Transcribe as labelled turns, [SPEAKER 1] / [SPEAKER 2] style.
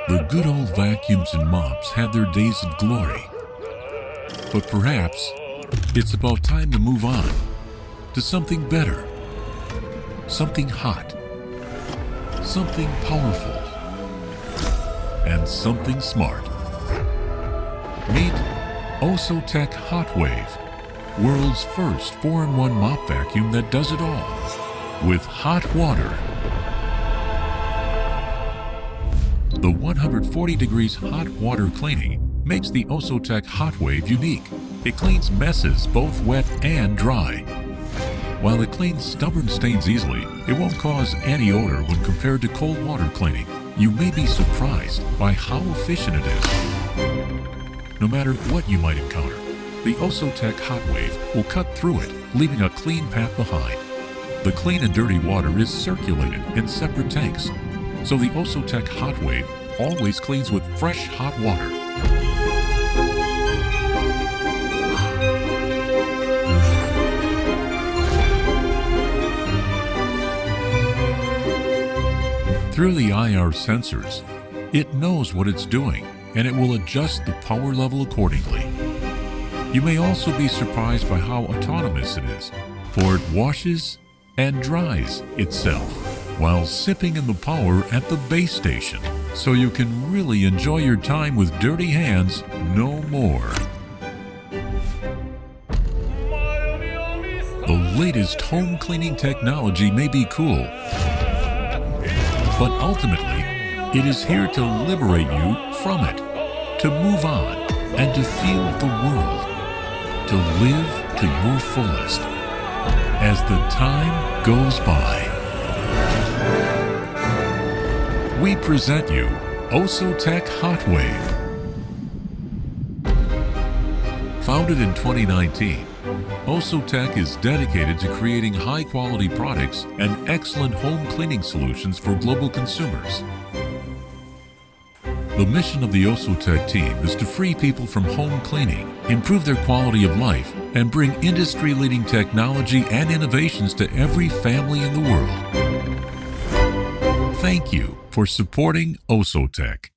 [SPEAKER 1] The good old vacuums and mops had their days of glory. But perhaps it's about time to move on to something better, something hot, something powerful, and something smart. Meet Osotek HotWave, world's first 4-in-1 mop vacuum that does it all with hot water. The 140 degrees hot water cleaning makes the Osotek HotWave unique. It cleans messes both wet and dry. While it cleans stubborn stains easily, it won't cause any odor when compared to cold water cleaning. You may be surprised by how efficient it is. No matter what you might encounter, the Osotek HotWave will cut through it, leaving a clean path behind. The clean and dirty water is circulated in separate tanks, so the Osotek HotWave always cleans with fresh hot water. Through the IR sensors, it knows what it's doing, and it will adjust the power level accordingly. You may also be surprised by how autonomous it is, for it washes and dries itself while sipping in the power at the base station, so you can really enjoy your time with dirty hands no more. The latest home cleaning technology may be cool, but ultimately, it is here to liberate you from it, to move on, and to feel the world, to live to your fullest as the time goes by. We present you Osotek HotWave. Founded in 2019, Osotek is dedicated to creating high-quality products and excellent home cleaning solutions for global consumers. The mission of the Osotek team is to free people from home cleaning, improve their quality of life, and bring industry-leading technology and innovations to every family in the world. Thank you for supporting Osotek.